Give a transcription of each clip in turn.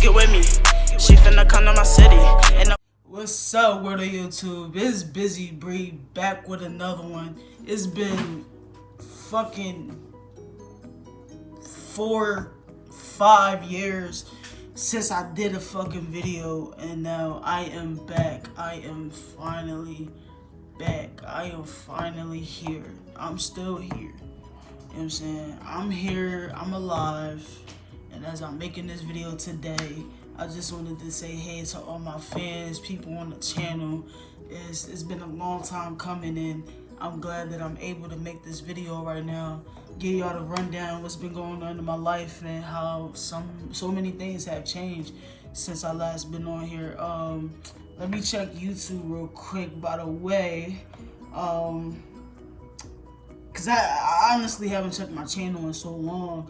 Get with me. She finna come to my city. And What's up, Word of YouTube? It's Busy Bree back with another one. It's been fucking 4-5 years since I did a fucking video, and now I am back. I am finally back. I am finally here. I'm still here. You know what I'm saying? I'm here, I'm alive, and as I'm making this video today, I just wanted to say hey to all my fans, people on the channel. It's been a long time coming, and I'm glad that I'm able to make this video right now, give y'all the rundown what's been going on in my life and how so many things have changed since I last been on here. Let me check YouTube real quick, by the way, cause I honestly haven't checked my channel in so long.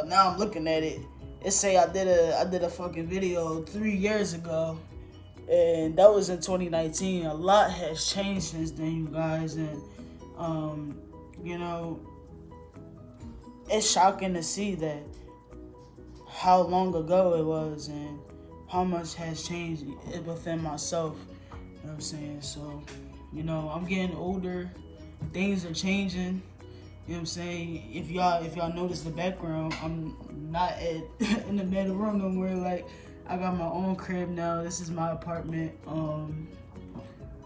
Now I'm looking at it. It say I did a fucking video 3 years ago, and that was in 2019. A lot has changed since then, you guys, and you know, it's shocking to see that how long ago it was and how much has changed within myself. You know what I'm saying? So, you know, I'm getting older. Things are changing. You know what I'm saying? If y'all notice the background, I'm not in the middle room no more. Like, I got my own crib now. This is my apartment.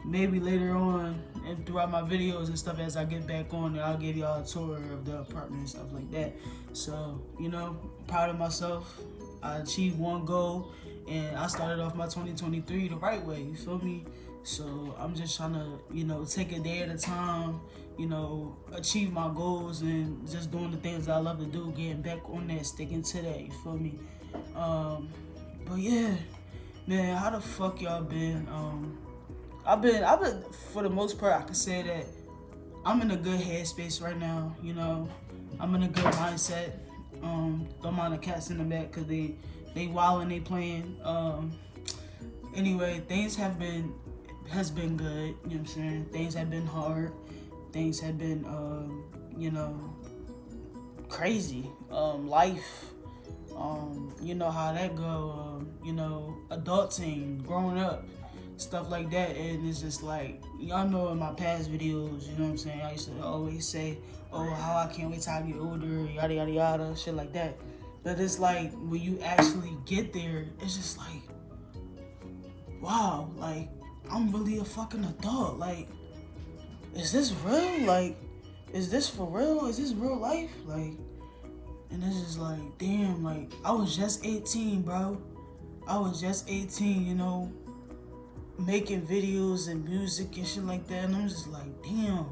Maybe later on and throughout my videos and stuff, as I get back on it, I'll give y'all a tour of the apartment and stuff like that. So, you know, proud of myself. I achieved one goal, and I started off my 2023 the right way. You feel me? So I'm just trying to, you know, take a day at a time, you know, achieve my goals and just doing the things that I love to do, getting back on that, sticking to that, you feel me? But yeah, man, how the fuck y'all been? I've been, for the most part, I can say that I'm in a good headspace right now, you know. I'm in a good mindset. Don't mind the cats in the back, cause they wild and they playing. Anyway, things has been good, you know what I'm saying? Things have been hard. Things have been, you know, crazy. Life, you know how that go, you know, adulting, growing up, stuff like that. And it's just like, y'all know in my past videos, you know what I'm saying, I used to always say, oh, how I can't wait till I get older, yada, yada, yada, shit like that. But it's like, when you actually get there, it's just like, wow, like, I'm really a fucking adult. Like, is this real? Like, is this for real? Is this real life? Like, and it's just like, damn, like, I was just 18, bro. I was just 18, you know, making videos and music and shit like that. And I'm just like, damn,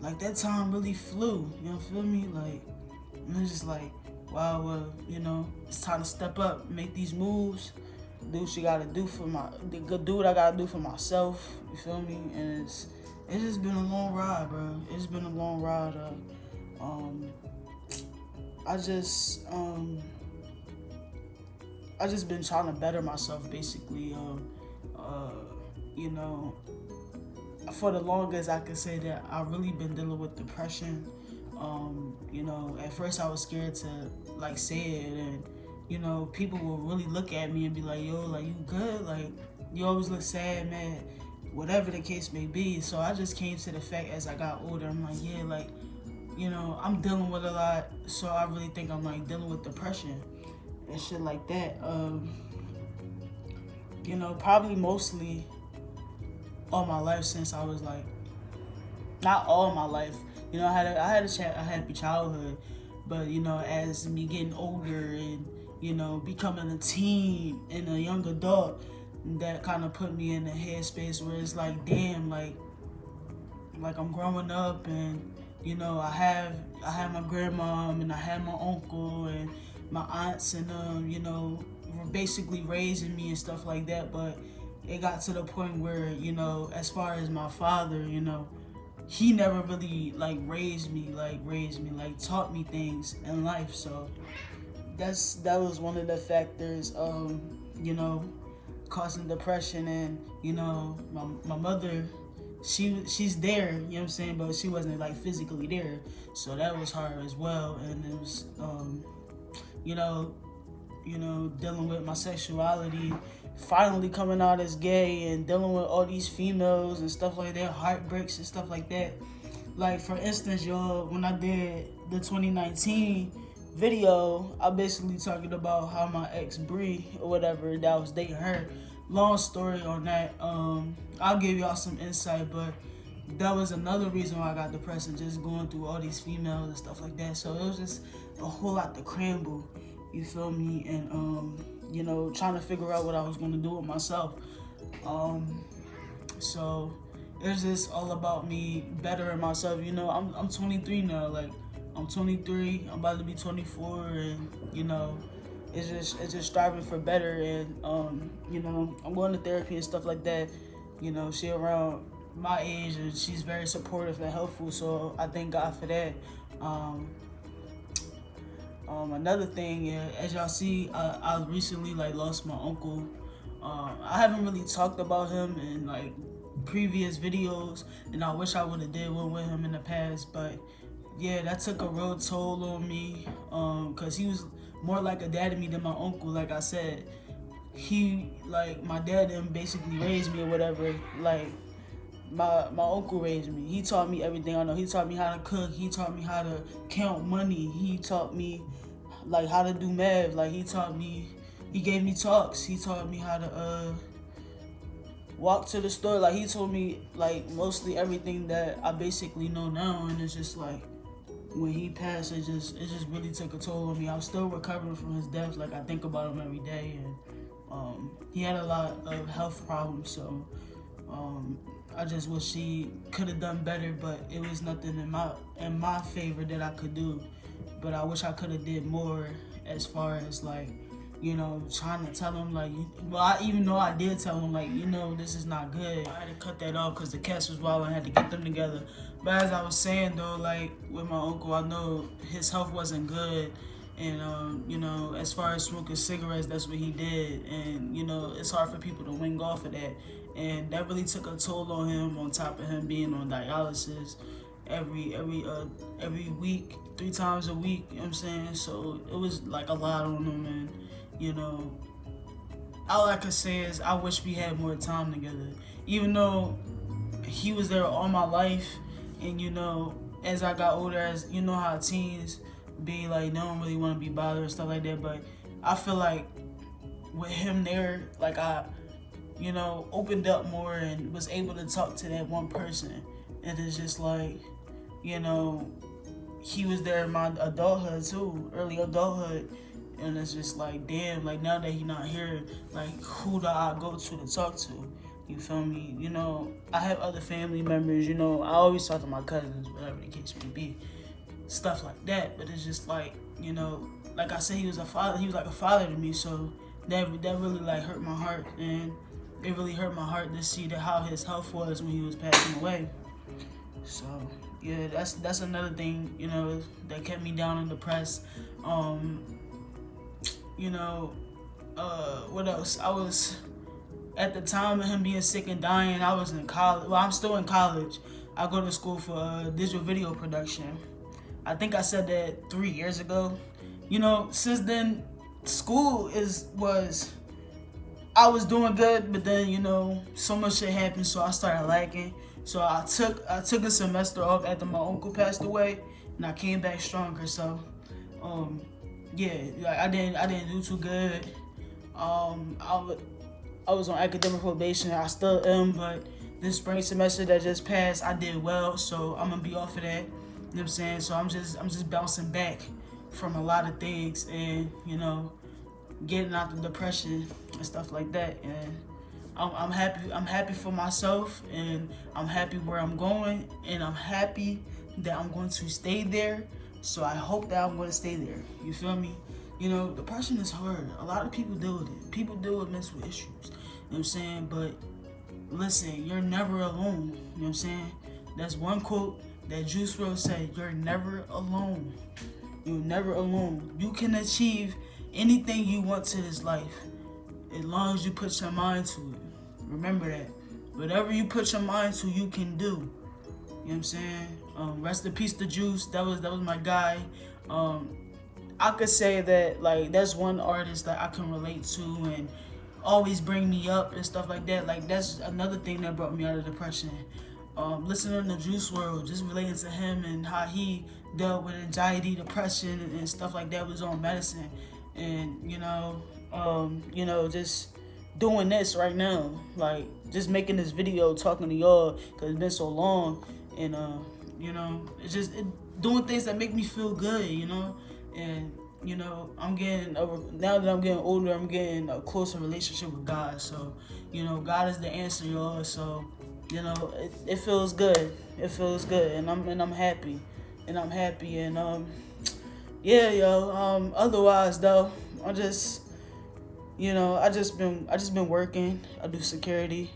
like, that time really flew. You know, feel me? Like, and I'm just like, wow, well, you know, it's time to step up, make these moves. Do what you gotta do do what I gotta do for myself. You feel me? And it's just been a long ride, bro. It's been a long ride. I just been trying to better myself, basically. You know, for the longest, I could say that I really been dealing with depression. You know, at first I was scared to like say it, and you know, people will really look at me and be like, yo, like, you good? Like, you always look sad, man, whatever the case may be. So I just came to the fact as I got older, I'm like, yeah, like, you know, I'm dealing with a lot. So I really think I'm like dealing with depression and shit like that. You know, probably mostly all my life since I was like, not all my life. You know, I had a happy childhood, but you know, as me getting older and you know, becoming a teen and a young adult, that kind of put me in a headspace where it's like, damn, like I'm growing up, and you know, I have my grandmom and I have my uncle and my aunts, and you know, were basically raising me and stuff like that. But it got to the point where, you know, as far as my father, you know, he never really like raised me, like taught me things in life. So that was one of the factors, you know, causing depression. And you know, my mother, she's there, you know what I'm saying, but she wasn't like physically there, so that was hard as well. And it was you know, dealing with my sexuality, finally coming out as gay and dealing with all these females and stuff like that, heartbreaks and stuff like that. Like, for instance, y'all, when I did the 2019 video, I basically talking about how my ex Bree or whatever that was dating her. Long story on that. I'll give y'all some insight, but that was another reason why I got depressed and just going through all these females and stuff like that. So it was just a whole lot to cramble, you feel me? And trying to figure out what I was gonna do with myself. So it's just all about me bettering myself. I'm 23 now. Like, I'm 23. I'm about to be 24, and it's just striving for better. And I'm going to therapy and stuff like that. She around my age, and she's very supportive and helpful. So I thank God for that. Another thing, as y'all see, I recently lost my uncle. I haven't really talked about him in previous videos, and I wish I would have did one with him in the past, but yeah, that took a real toll on me, because he was more like a dad to me than my uncle. Like I said, my dad didn't basically raise me or whatever. My uncle raised me. He taught me everything I know. He taught me how to cook. He taught me how to count money. He taught me how to do math. He gave me talks. He taught me how to walk to the store. He told me mostly everything that I basically know now. And it's just when he passed, it just really took a toll on me. I'm still recovering from his death. I think about him every day, and he had a lot of health problems. So I just wish he could have done better, but it was nothing in my favor that I could do. But I wish I could have did more, as far as trying to tell him even though I did tell him this is not good. I had to cut that off because the cats was wild. I had to get them together. But as I was saying though, with my uncle, I know his health wasn't good. And as far as smoking cigarettes, that's what he did. And it's hard for people to wing off of that. And that really took a toll on him, on top of him being on dialysis every week, 3 times a week, you know what I'm saying? So it was a lot on him. And all I could say is I wish we had more time together. Even though he was there all my life, and as I got older, as how teens be they don't really want to be bothered and stuff like that, but I feel with him there, I opened up more and was able to talk to that one person. And it's just he was there in my adulthood too, early adulthood. And it's just damn, now that he not here, who do I go to talk to? You feel me? I have other family members, I always talk to my cousins, whatever the case may be. Stuff like that. But it's just like I said, he was a father. He was like a father to me. So that really hurt my heart. And it really hurt my heart to see how his health was when he was passing away. So yeah, that's another thing, that kept me down and depressed. What else? I was, at the time of him being sick and dying, I was in college. Well, I'm still in college. I go to school for digital video production. I think I said that 3 years ago. Since then, school I was doing good, but then, so much shit happened, so I started lacking. So I took a semester off after my uncle passed away, and I came back stronger. So, I didn't do too good. I was on academic probation. I still am, but this spring semester that just passed, I did well. So I'm gonna be off of that. You know what I'm saying? So I'm just bouncing back from a lot of things, and getting out the depression and stuff like that. And I'm happy for myself, and I'm happy where I'm going, and I'm happy that I'm going to stay there. So I hope that I'm going to stay there. You feel me? Depression is hard. A lot of people deal with it. People deal with mental issues. You know what I'm saying? But listen, you're never alone. You know what I'm saying? That's one quote that Juice WRLD said. You're never alone. You're never alone. You can achieve anything you want to this life, as long as you put your mind to it. Remember that. Whatever you put your mind to, you can do. You know what I'm saying? Rest in peace to Juice. That was my guy. I could say that like that's one artist that I can relate to and always bring me up and stuff like that. Like that's another thing that brought me out of depression. Listening to Juice WRLD, just relating to him and how he dealt with anxiety, depression, and stuff like that with his own medicine, and just doing this right now, like just making this video, talking to y'all, cause it's been so long, and it's just doing things that make me feel good, and I'm getting now that I'm getting older, I'm getting a closer relationship with God. So, God is the answer, y'all. So, it feels good. It feels good, and I'm happy, and yeah, yo. Otherwise though, I just been working. I do security.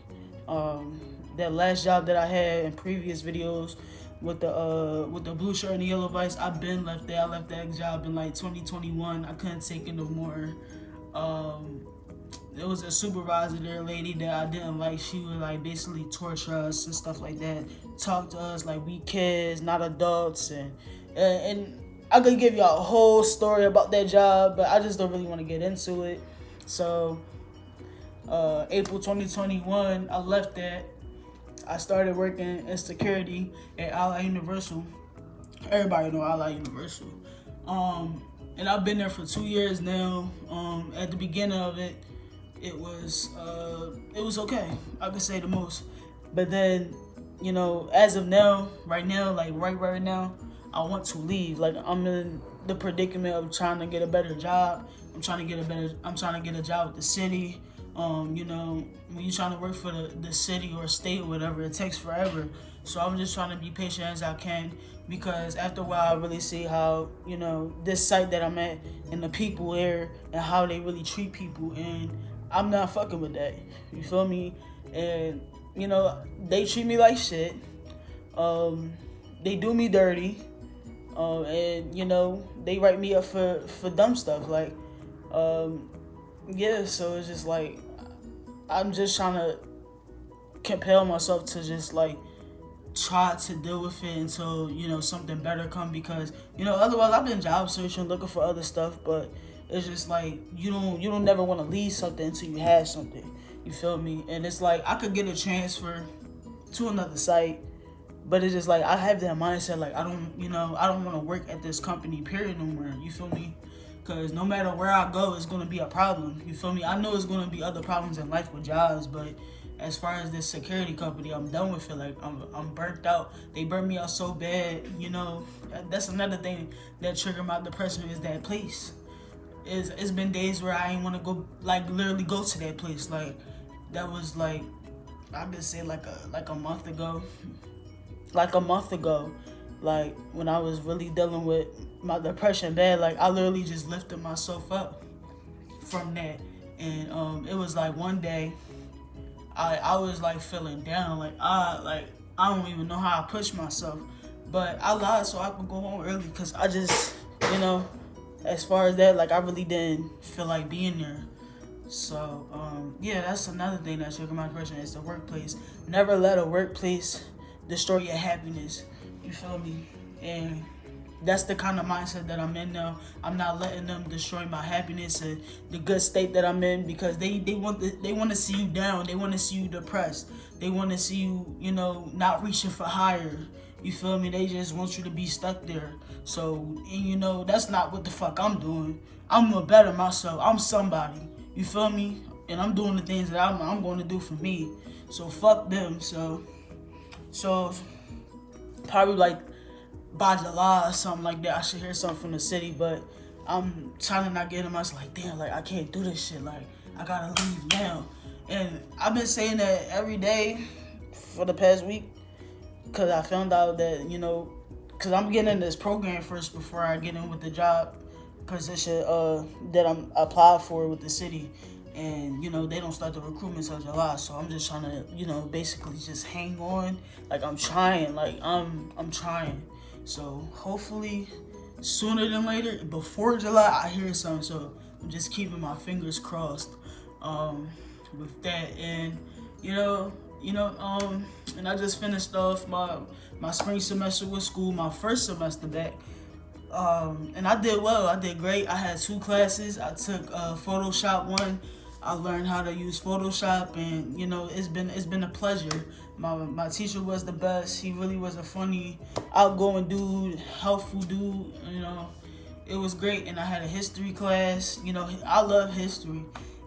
That last job that I had in previous videos with the blue shirt and the yellow vest, I've been left there. I left that job in like 2021. I couldn't take it no more. There was a supervisor there, lady that I didn't like. She would like basically torture us and stuff like that. Talk to us like we kids, not adults, and I could give you a whole story about that job, but I just don't really want to get into it. So, April 2021, I left that. I started working in security at Allied Universal. Everybody know Allied Universal. And I've been there for 2 years now. At the beginning of it, it was okay. I could say the most. But then, as of now, right now, like right now, I want to leave. Like I'm in the predicament of trying to get a better job. I'm trying to get a job with the city. When you're trying to work for the city or state or whatever, it takes forever. So I'm just trying to be patient as I can, because after a while I really see how, this site that I'm at and the people there and how they really treat people, and I'm not fucking with that. You feel me? And, they treat me like shit. They do me dirty. And, they write me up for dumb stuff. Like, yeah, so it's just like, I'm just trying to compel myself to just like try to deal with it until something better come, because otherwise I've been job searching, looking for other stuff, but it's just like you don't never want to leave something until you have something. You feel me? And it's like I could get a transfer to another site, but it's just like I have that mindset like I don't want to work at this company period no more. You feel me? Because no matter where I go, it's going to be a problem. You feel me? I know it's going to be other problems in life with jobs, but as far as this security company, I'm done with it. Like, I'm burnt out. They burnt me out so bad, That's another thing that triggered my depression is that place. It's been days where I ain't want to go, like, literally go to that place. Like, that was, like, I could say, like a month ago. Like, a month ago. Like, when I was really dealing with my depression bad, like I literally just lifted myself up from that. And it was like one day I was like feeling down, like I don't even know how I pushed myself, but I lied so I could go home early, because I just as far as that, like I really didn't feel like being there. So yeah, that's another thing that triggered my depression is the workplace. Never let a workplace destroy your happiness. You feel me? And that's the kind of mindset that I'm in now. I'm not letting them destroy my happiness and the good state that I'm in, because they want to see you down. They want to see you depressed. They want to see you, not reaching for higher. You feel me? They just want you to be stuck there. So, and that's not what the fuck I'm doing. I'm gonna better myself. I'm somebody. You feel me? And I'm doing the things that I'm going to do for me. So fuck them. So probably like by July or something like that, I should hear something from the city. But I'm trying to not get in my, like, damn, like I can't do this shit. Like I gotta leave now. And I've been saying that every day for the past week, because I found out that, because I'm getting in this program first before I get in with the job position that I'm applied for with the city. And, they don't start the recruitment until July. So I'm just trying to, basically just hang on. Like, I'm trying. Like, I'm trying. So hopefully sooner than later, before July, I hear something. So I'm just keeping my fingers crossed with that. And, and I just finished off my spring semester with school, my first semester back. And I did well. I did great. I had 2 classes. I took Photoshop 1. I learned how to use Photoshop, and it's been a pleasure. My teacher was the best. He really was a funny, outgoing dude, helpful dude. It was great. And I had a history class. I love history,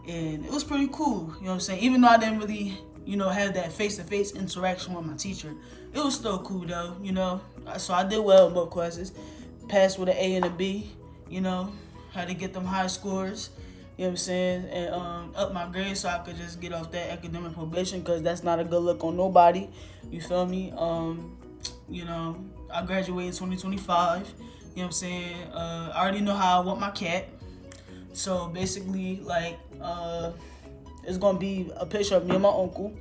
and it was pretty cool. You know what I'm saying? Even though I didn't really have that face-to-face interaction with my teacher, it was still cool though. So I did well in both classes. Passed with an A and a B. Had to get them high scores. You know what I'm saying? And up my grades so I could just get off that academic probation, because that's not a good look on nobody. You feel me? I graduated 2025. You know what I'm saying? I already know how I want my cat. So basically, it's going to be a picture of me and my uncle.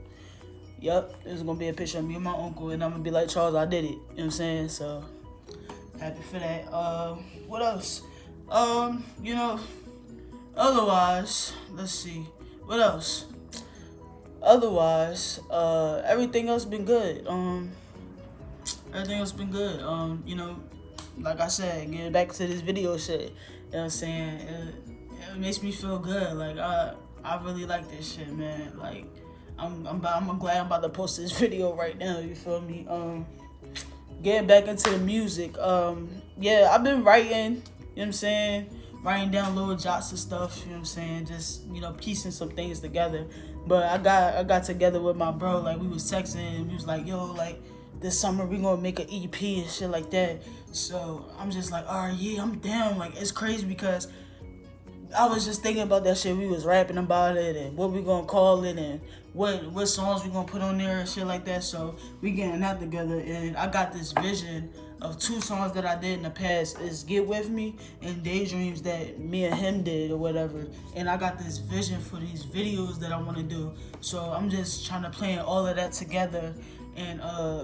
Yep, it's going to be a picture of me and my uncle. And I'm going to be like, Charles, I did it. You know what I'm saying? So happy for that. What else? Otherwise, let's see. What else? Otherwise, everything else been good. Everything else been good. Like I said, getting back to this video shit. You know what I'm saying? It makes me feel good. I really like this shit, man. I'm glad I'm about to post this video right now. You feel me? Getting back into the music. Yeah, I've been writing. You know what I'm saying? Writing down little jots and stuff, you know what I'm saying? Just, piecing some things together. But I got together with my bro, we was texting, and we was like, yo, this summer we gonna make an EP and shit like that. So I'm just like, all right, yeah, I'm down. It's crazy because I was just thinking about that shit. We was rapping about it and what we gonna call it and what songs we gonna put on there and shit like that. So we getting that together, and I got this vision of 2 songs that I did in the past. Is Get With Me and Daydreams that me and him did or whatever. And I got this vision for these videos that I want to do. So I'm just trying to plan all of that together and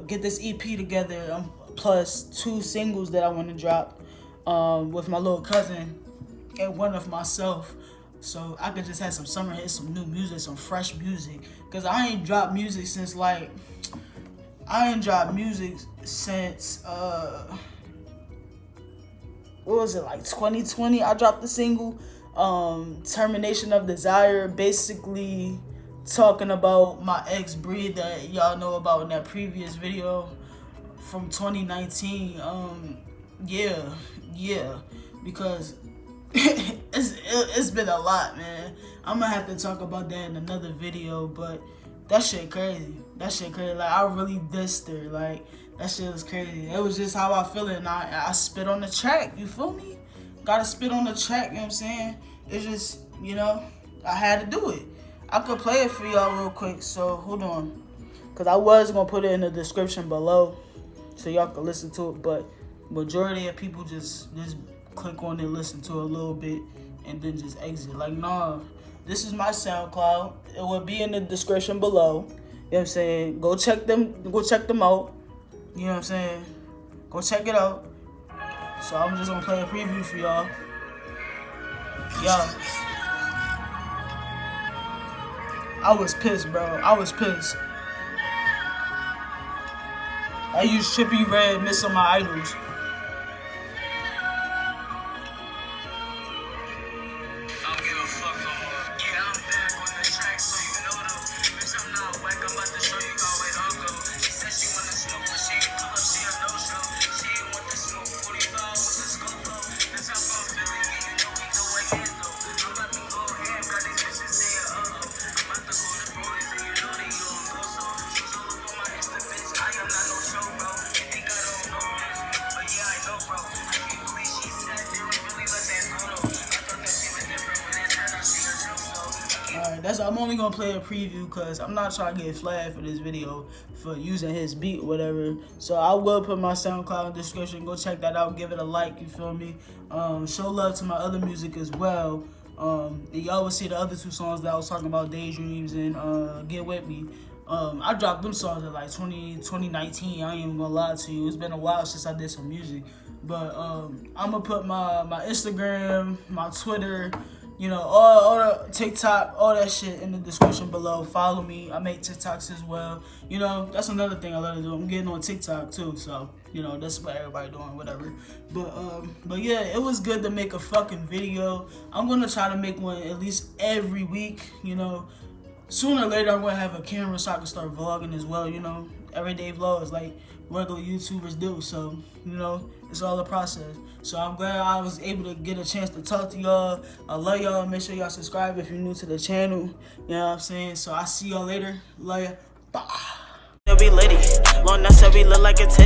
get this EP together, plus 2 singles that I want to drop with my little cousin and one of myself. So I could just have some summer hits, some new music, some fresh music. Because I ain't dropped music since what was it, 2020? I dropped the single Termination of Desire, basically talking about my ex Breed that y'all know about in that previous video from 2019. Yeah, because it's been a lot, man. I'm gonna have to talk about that in another video, but that shit crazy. I really dissed her. That shit was crazy. It was just how I feel it, and I spit on the track. You feel me? Gotta spit on the track, you know what I'm saying? It's just, I had to do it. I could play it for y'all real quick, so hold on. Because I was going to put it in the description below so y'all can listen to it, but majority of people just click on it, listen to it a little bit, and then just exit. Nah, this is my SoundCloud. It will be in the description below. You know what I'm saying? Go check them out. You know what I'm saying? Go check it out. So I'm just gonna play a preview for y'all. I was pissed, bro. I used Trippie Redd, Missing My Idols. I'm only gonna play a preview because I'm not trying to get flagged for this video for using his beat or whatever. So I will put my SoundCloud in the description. Go check that out. Give it a like. You feel me? Show love to my other music as well. Y'all will see the other 2 songs that I was talking about, Daydreams and Get With Me. I dropped them songs in 2019. I ain't even gonna lie to you. It's been a while since I did some music. But I'm gonna put my Instagram, my Twitter, You know, all the TikTok, all that shit in the description below. Follow me. I make TikToks as well. You know, that's another thing I love to do. I'm getting on TikTok too, so you know that's what everybody doing, whatever. But yeah, it was good to make a fucking video. I'm gonna try to make one at least every week. You know, sooner or later I'm gonna have a camera so I can start vlogging as well. You know, everyday vlogs like regular YouTubers do. So you know, it's all a process. So I'm glad I was able to get a chance to talk to y'all. I love y'all. Make sure y'all subscribe if you're new to the channel. You know what I'm saying? So I'll see y'all later. Love ya. Bye. We litty. Long nuts said we look like a tit.